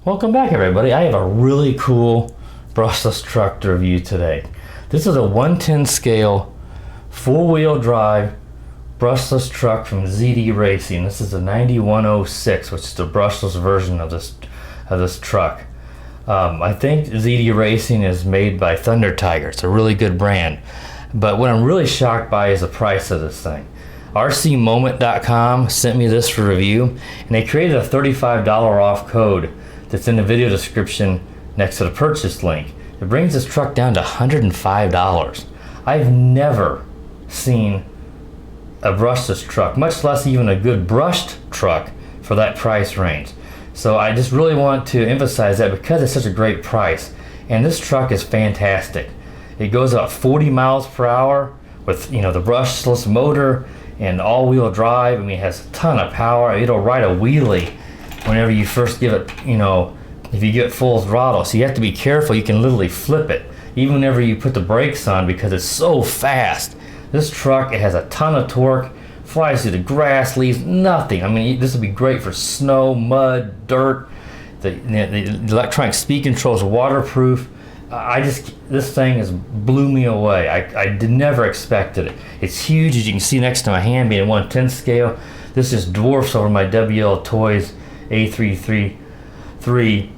Welcome back, everybody. I have a really cool brushless truck to review today. This is a 110 scale, four-wheel drive brushless truck from ZD Racing. This is a 9106, which is the brushless version of this truck. I think ZD Racing is made by Thunder Tiger. It's a really good brand. But what I'm really shocked by is the price of this thing. RCMoment.com sent me this for review, and they created a $35 off code that's in the video description next to the purchase link. It brings this truck down to $105. I've never seen a brushless truck, much less even a good brushed truck for that price range. So I just really want to emphasize that because it's such a great price. And this truck is fantastic. It goes about 40 miles per hour with the brushless motor and all-wheel drive. I mean, it has a ton of power. It'll ride a wheelie whenever you first give it, if you get full throttle. So you have to be careful. You can literally flip it, even whenever you put the brakes on, because it's so fast. This truck, it has a ton of torque, flies through the grass, leaves nothing. I mean, this would be great for snow, mud, dirt. The electronic speed control is waterproof. This thing has blew me away. I never expected it. It's huge, as you can see next to my hand, being a 110 scale. This just dwarfs over my WL Toys A333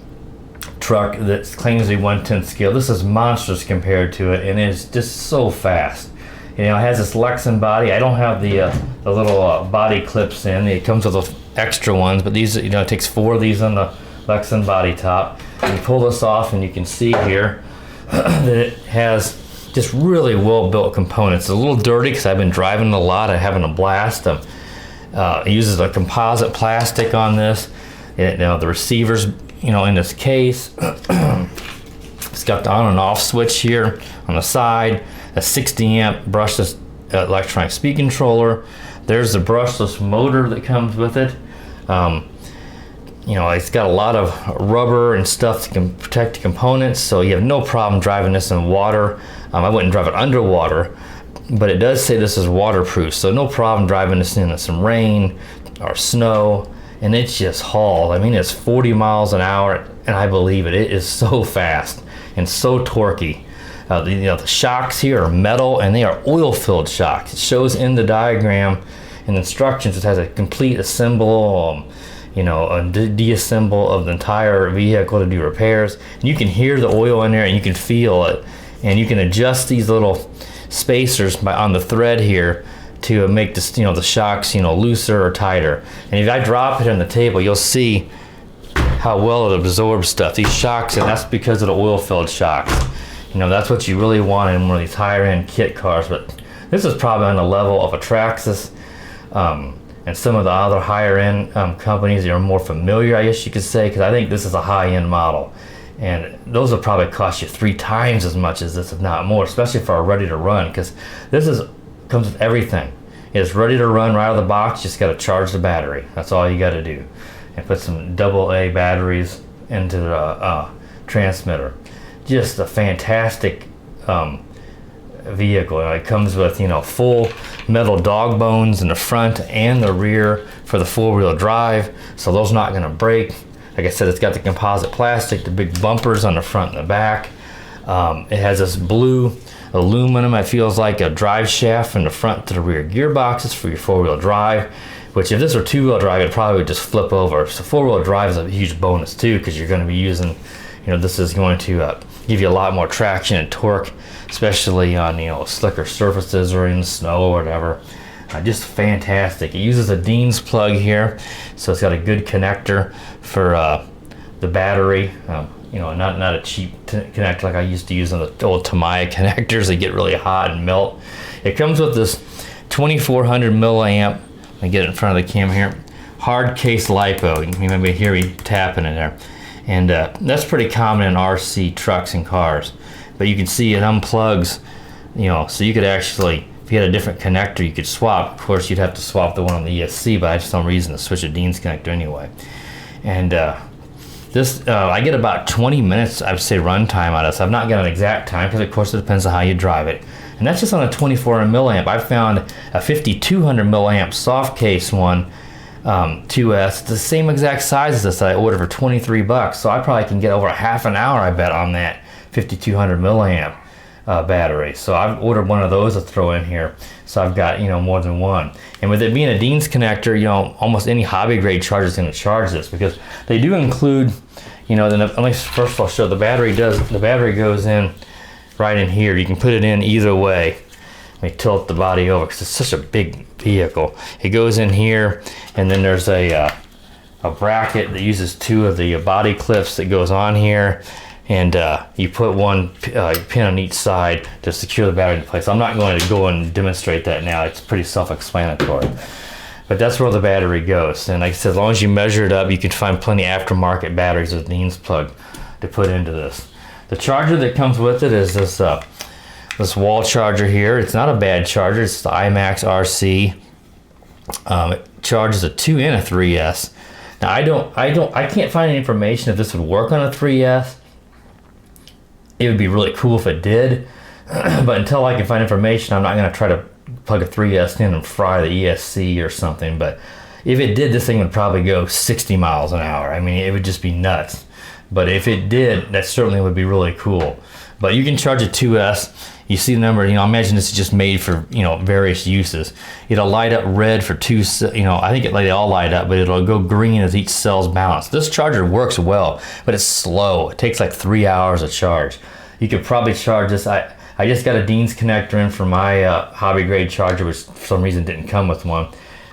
truck that claims to be 110 scale. This is monstrous compared to it, and it's just so fast. It has this Lexan body. I don't have the little body clips in. It comes with the extra ones, but these, it takes 4 of these on the Lexan body top. You pull this off, and you can see here that it has just really well-built components. It's a little dirty because I've been driving a lot. I'm having a blast. It uses a composite plastic on this. The receivers, in this case, it's got the on and off switch here on the side, a 60 amp brushless electronic speed controller. There's the brushless motor that comes with it. It's got a lot of rubber and stuff to protect the components, so you have no problem driving this in water. I wouldn't drive it underwater, but it does say this is waterproof, so no problem driving this in some rain or snow. And it's just hauled. I mean, it's 40 miles an hour, and I believe it. It is so fast and so torquey. The shocks here are metal, and they are oil-filled shocks. It shows in the diagram and instructions. It has a complete assemble, a deassemble of the entire vehicle to do repairs. And you can hear the oil in there, and you can feel it. And you can adjust these little spacers on the thread here to make this, the shocks, looser or tighter. And if I drop it on the table, you'll see how well it absorbs stuff. These shocks, and that's because of the oil-filled shocks. That's what you really want in one of these higher-end kit cars. But this is probably on the level of a Traxxas and some of the other higher-end companies that are more familiar, I guess you could say, because I think this is a high-end model. And those will probably cost you 3 times as much as this, if not more, especially for a ready-to-run, because this comes with everything. It's ready to run right out of the box. Just got to charge the battery. That's all you got to do, and put some AA batteries into the transmitter. Just a fantastic vehicle. It comes with full metal dog bones in the front and the rear for the 4-wheel drive, so those not going to break. Like I said, it's got the composite plastic, the big bumpers on the front and the back. It has this blue aluminum. It feels like a drive shaft from the front to the rear gearboxes for your 4-wheel drive, which if this were 2-wheel drive, it probably would just flip over. So 4-wheel drive is a huge bonus too, because you're going to be using, this is going to give you a lot more traction and torque, especially on slicker surfaces or in the snow or whatever. Just fantastic. It uses a Dean's plug here, so it's got a good connector for the battery. Not a cheap connector like I used to use on the old Tamiya connectors. They get really hot and melt. It comes with this 2400 milliamp. Let me get it in front of the camera here. Hard case lipo. You maybe hear me tapping in there, and that's pretty common in RC trucks and cars. But you can see it unplugs. So you could actually, if you had a different connector, you could swap. Of course, you'd have to swap the one on the ESC, but I just don't reason to switch a Dean's connector anyway. And this, I get about 20 minutes, I would say, run time out of this. I've not got an exact time because, of course, it depends on how you drive it. And that's just on a 2400 milliamp. I found a 5200 milliamp soft case one 2S. It's the same exact size as this that I ordered for 23 bucks. So I probably can get over a half an hour, I bet, on that 5200 milliamp battery. So I've ordered one of those to throw in here. So I've got, you know, more than one. And with it being a Dean's connector, you know, almost any hobby grade charger is going to charge this, because they do include, you know, at least first I'll show the battery goes in right in here. You can put it in either way. Let me tilt the body over because it's such a big vehicle. It goes in here, and then there's a bracket that uses two of the body clips that goes on here, and you put one pin on each side to secure the battery in place. I'm not going to go and demonstrate that now. It's pretty self-explanatory. But that's where the battery goes. And like I said, as long as you measure it up, you can find plenty of aftermarket batteries with Dean's plug to put into this. The charger that comes with it is this wall charger here. It's not a bad charger. It's the IMAX RC. It charges a 2 and a 3S. Now I can't find any information if this would work on a 3S. It would be really cool if it did, but until I can find information, I'm not going to try to plug a 3S in and fry the ESC or something. But if it did, this thing would probably go 60 miles an hour. I mean, it would just be nuts. But if it did, that certainly would be really cool. But you can charge a 2S. You see the number, you know, I imagine this is just made for, you know, various uses. It'll light up red for two, you know, I think they all light up, but it'll go green as each cell's balanced. This charger works well, but it's slow. It takes like 3 hours to charge. You could probably charge this. I just got a Dean's connector in for my hobby grade charger, which for some reason didn't come with one.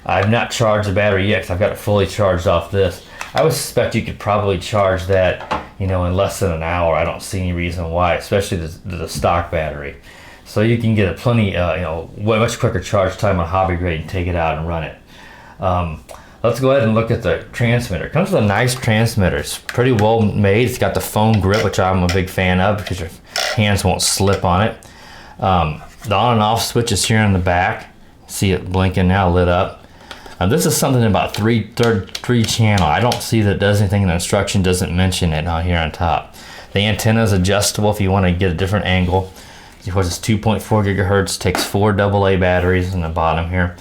I've not charged the battery yet because I've got it fully charged off this. I would suspect you could probably charge that, you know, in less than an hour. I don't see any reason why, especially the stock battery. So you can get a plenty, you know, much quicker charge time on hobby grade and take it out and run it. Let's go ahead and look at the transmitter. It comes with a nice transmitter. It's pretty well made. It's got the foam grip, which I'm a big fan of because your hands won't slip on it. The on and off switch is here in the back. See it blinking now, lit up. This is something about three channel. I don't see that it does anything. The instruction doesn't mention it on here on top. The antenna is adjustable if you want to get a different angle. Of course, it's 2.4 gigahertz. Takes 4 AA batteries in the bottom here.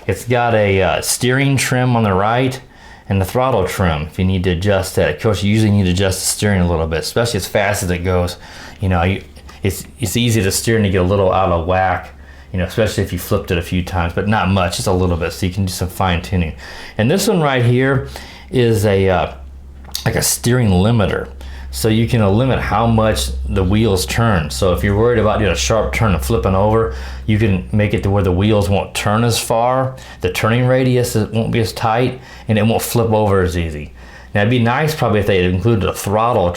It's got a steering trim on the right and the throttle trim if you need to adjust that. Of course, you usually need to adjust the steering a little bit, especially as fast as it goes. You know, it's easy to steer and to get a little out of whack. You know, especially if you flipped it a few times, but not much, just a little bit, so you can do some fine tuning. And this one right here is a like a steering limiter. So you can limit how much the wheels turn. So if you're worried about doing a sharp turn and flipping over, you can make it to where the wheels won't turn as far, the turning radius won't be as tight, and it won't flip over as easy. Now it'd be nice probably if they included a throttle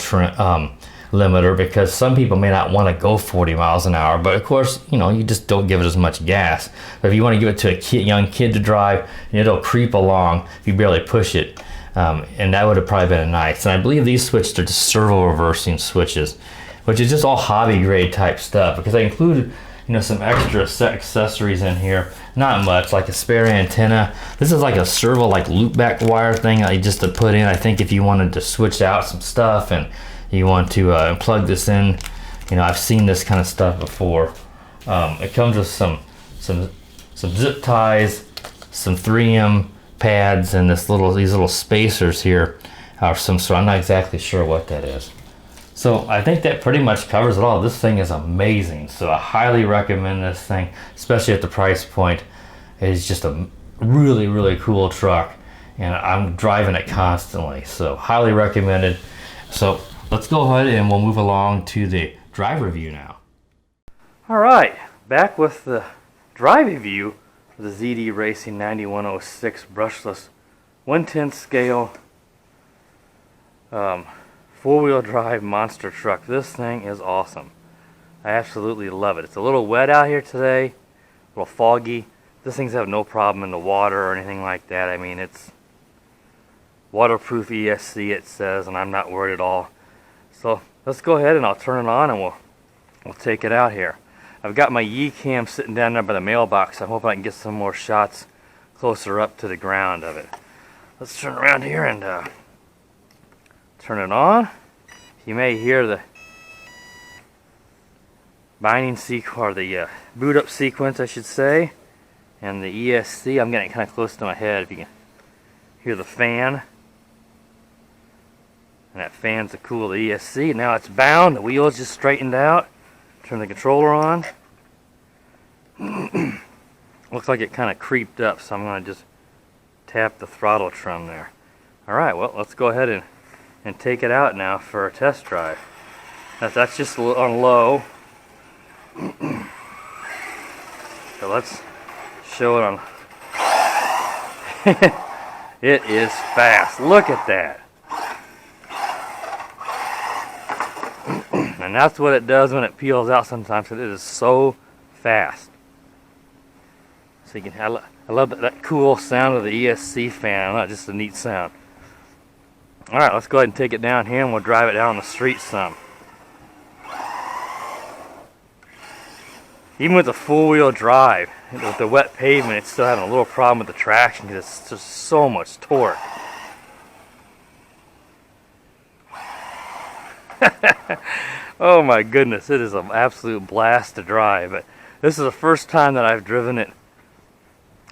limiter, because some people may not want to go 40 miles an hour, but of course, you know, you just don't give it as much gas. But if you want to give it to a young kid to drive, it'll creep along if you barely push it, and that would have probably been nice. And I believe these switches are just servo reversing switches, which is just all hobby grade type stuff, because they included, you know, some extra accessories in here. Not much, like a spare antenna. This is like a servo, like loop back wire thing just to put in. I think if you wanted to switch out some stuff and you want to plug this in, you know, I've seen this kind of stuff before. It comes with some zip ties, some 3M pads, and these little spacers here are some sort. I'm not exactly sure what that is. So I think that pretty much covers it all. This thing is amazing, so I highly recommend this thing, especially at the price point. It's just a really, really cool truck, and I'm driving it constantly, so highly recommended. So let's go ahead and we'll move along to the drive review now. All right, back with the drive review of the ZD Racing 9106 brushless 1/10 scale four-wheel drive monster truck. This thing is awesome. I absolutely love it. It's a little wet out here today, a little foggy. This thing's have no problem in the water or anything like that. I mean, it's waterproof ESC, it says, and I'm not worried at all. So let's go ahead and I'll turn it on and we'll take it out here. I've got my Yee-Cam sitting down there by the mailbox. I'm hoping I can get some more shots closer up to the ground of it. Let's turn around here and turn it on. You may hear the binding sequence, or the boot up sequence I should say, and the ESC. I'm getting kind of close to my head if you can Hear the fan. And that fan's the cool ESC. Now it's bound. The wheel's just straightened out. Turn the controller on. Looks like it kind of creeped up, so I'm going to just tap the throttle trim there. Alright, well, let's go ahead and take it out now for a test drive. That's just on low. So let's show it on. It is fast. Look at that. And that's what it does when it peels out sometimes. It is so fast. So you can, I love that cool sound of the ESC fan. Not just a neat sound. Alright, let's go ahead and take it down here and we'll drive it down the street some. Even with the four-wheel drive, with the wet pavement, it's still having a little problem with the traction because it's just so much torque. Oh my goodness, it is an absolute blast to drive. But this is the first time that I've driven it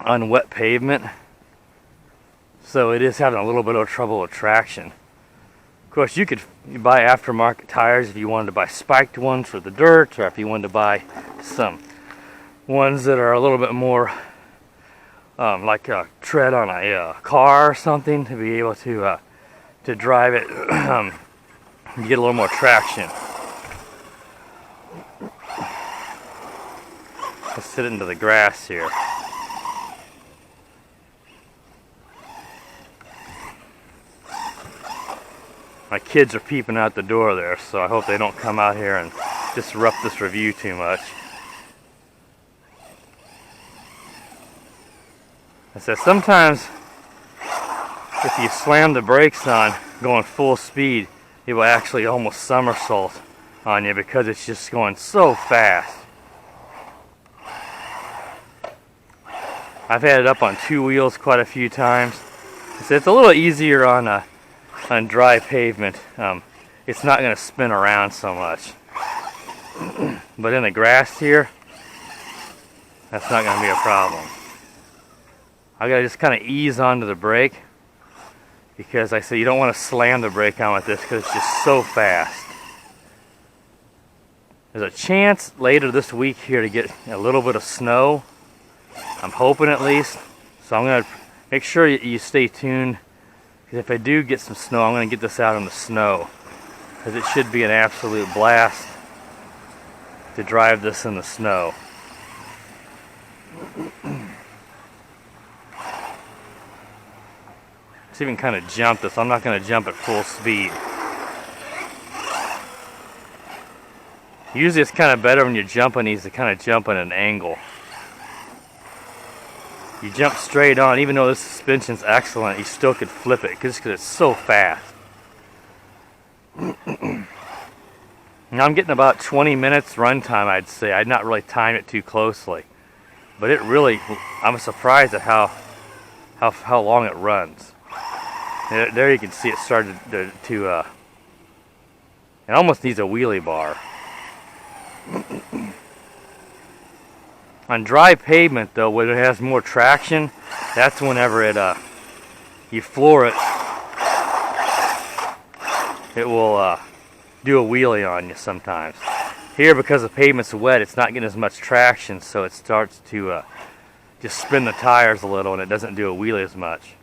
on wet pavement, so it is having a little bit of trouble with traction. Of course, you buy aftermarket tires if you wanted to buy spiked ones for the dirt, or if you wanted to buy some ones that are a little bit more like a tread on a car or something, to be able to drive it. You get a little more traction. Let's sit into the grass here. My kids are peeping out the door there, so I hope they don't come out here and disrupt this review too much. I said sometimes if you slam the brakes on going full speed, it will actually almost somersault on you because it's just going so fast. I've had it up on two wheels quite a few times. So it's a little easier on dry pavement. It's not going to spin around so much. But in the grass here, that's not going to be a problem. I got to just kind of ease onto the brake, because I say you don't want to slam the brake on with this because it's just so fast. There's a chance later this week here to get a little bit of snow. I'm hoping at least. So I'm going to make sure you stay tuned, because if I do get some snow, I'm going to get this out in the snow, because it should be an absolute blast to drive this in the snow. Let's even kind of jump this. I'm not going to jump at full speed. Usually it's kind of better when you're jumping these to kind of jump at an angle. You jump straight on, even though the suspension's excellent, you still could flip it just because it's so fast. Now I'm getting about 20 minutes runtime, I'd say. I'd not really timed it too closely. But it really, I'm surprised at how long it runs. There you can see it started to it almost needs a wheelie bar. On dry pavement though, when it has more traction, that's whenever you floor it, it will do a wheelie on you sometimes. Here, because the pavement's wet, it's not getting as much traction, so it starts to just spin the tires a little, and it doesn't do a wheelie as much.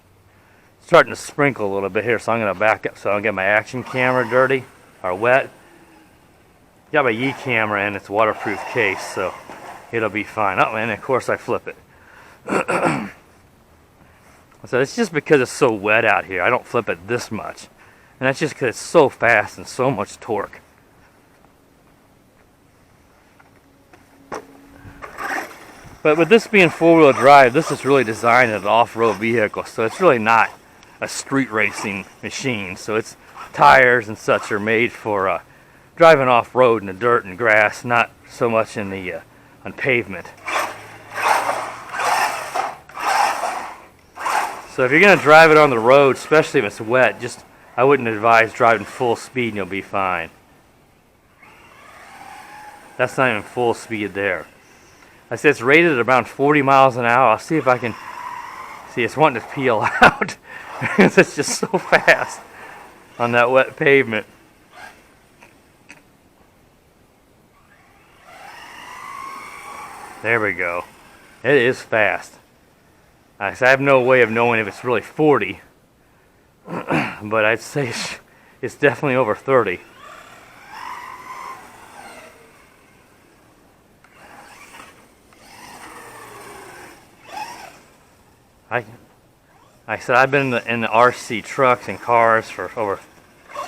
It's starting to sprinkle a little bit here, so I'm going to back up so I don't get my action camera dirty or wet. Got my E camera in its waterproof case, so it'll be fine. Oh, and of course I flip it. So it's just because it's so wet out here. I don't flip it this much. And that's just because it's so fast and so much torque. But with this being four-wheel drive, this is really designed as an off-road vehicle. So it's really not a street racing machine. So its tires and such are made for driving off-road in the dirt and grass, not so much in the on pavement. So if you're going to drive it on the road, especially if it's wet, I wouldn't advise driving full speed and you'll be fine. That's not even full speed there. I said it's rated at around 40 miles an hour. I'll see if I can see. It's wanting to peel out. It's just so fast on that wet pavement. There we go. It is fast. I have no way of knowing if it's really 40, but I'd say it's definitely over 30. I said I've been in the RC trucks and cars for over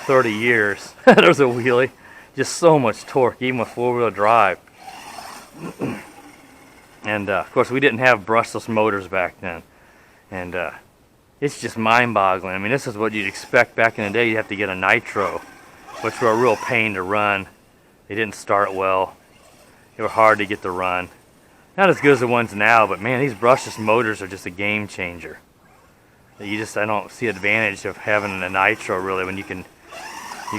30 years. There's a wheelie. Just so much torque, even with four-wheel drive. And of course, we didn't have brushless motors back then. And it's just mind-boggling. I mean, this is what you'd expect back in the day. You'd have to get a nitro, which were a real pain to run. They didn't start well. They were hard to get to run. Not as good as the ones now, but man, these brushless motors are just a game changer. I don't see advantage of having a nitro really when you can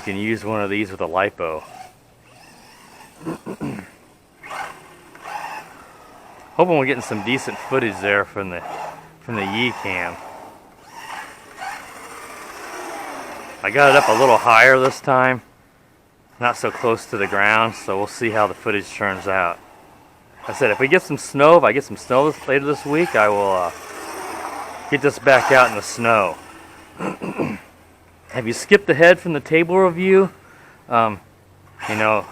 use one of these with a lipo. Hoping we're getting some decent footage there from the Yicam. I got it up a little higher this time, not so close to the ground, so we'll see how the footage turns out. I said if we get some snow, if I get some snow later this week, I will get this back out in the snow. Have you skipped ahead from the table review? You know,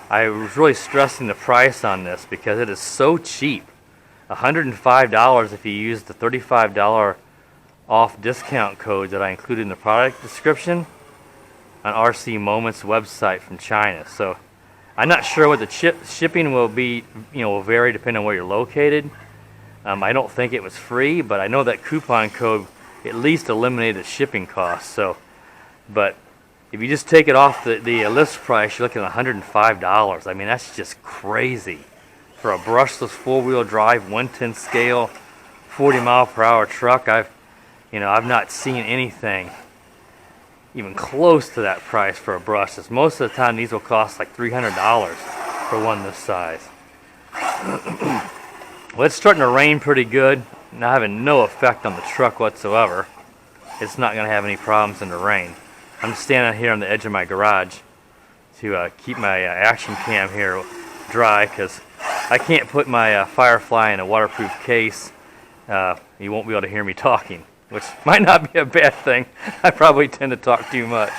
I was really stressing the price on this because it is so cheap. $105 if you use the $35 off discount code that I included in the product description on RC Moments website from China. So I'm not sure what the shipping will be, will vary depending on where you're located. I don't think it was free, but I know that coupon code at least eliminated the shipping costs. So, but if you just take it off the list price, you're looking at $105. I mean, that's just crazy for a brushless four-wheel drive, 1/10 scale, 40-mile-per-hour truck. I've not seen anything even close to that price for a brushless. Most of the time, these will cost like $300 for one this size. Well, it's starting to rain pretty good, not having no effect on the truck whatsoever. It's not going to have any problems in the rain. I'm standing here on the edge of my garage to keep my action cam here dry because I can't put my Firefly in a waterproof case. You won't be able to hear me talking, which might not be a bad thing. I probably tend to talk too much.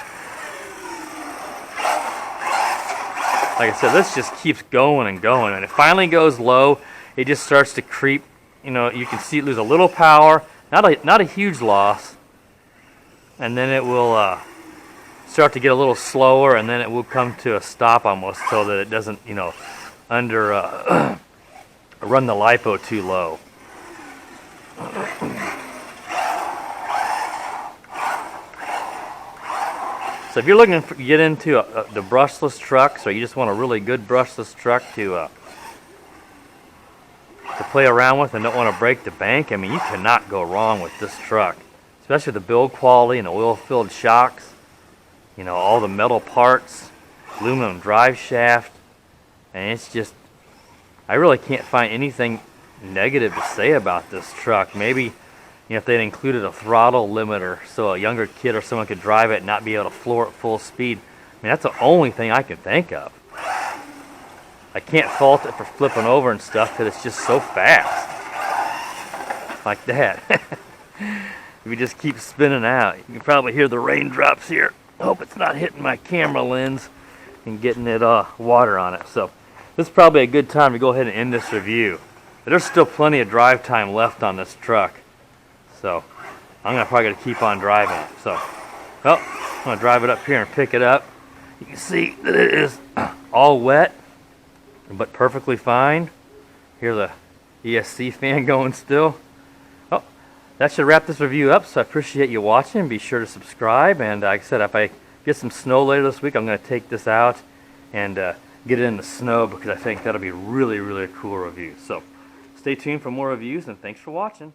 Like I said, this just keeps going and going, and it finally goes low. It just starts to creep. You can see it lose a little power, not a huge loss, and then it will start to get a little slower, and then it will come to a stop almost so that it doesn't, run the lipo too low. So if you're looking to get into the brushless trucks, or you just want a really good brushless truck to play around with and don't want to break the bank, I mean, you cannot go wrong with this truck. Especially the build quality and the oil-filled shocks, all the metal parts, aluminum drive shaft, and it's just, I really can't find anything negative to say about this truck. Maybe if they'd included a throttle limiter so a younger kid or someone could drive it and not be able to floor at full speed. I mean, that's the only thing I can think of. I can't fault it for flipping over and stuff because it's just so fast. Like that. If you just keep spinning out, you can probably hear the raindrops here. I hope it's not hitting my camera lens and getting it water on it. So this is probably a good time to go ahead and end this review. But there's still plenty of drive time left on this truck. So I'm probably going to keep on driving it. So, well, I'm going to drive it up here and pick it up. You can see that it is all wet, but perfectly fine. Hear the ESC fan going still. Oh, that should wrap this review up. So I appreciate you watching. Be sure to subscribe. And like I said, if I get some snow later this week, I'm going to take this out and get it in the snow because I think that'll be really, really a cool review. So stay tuned for more reviews, and thanks for watching.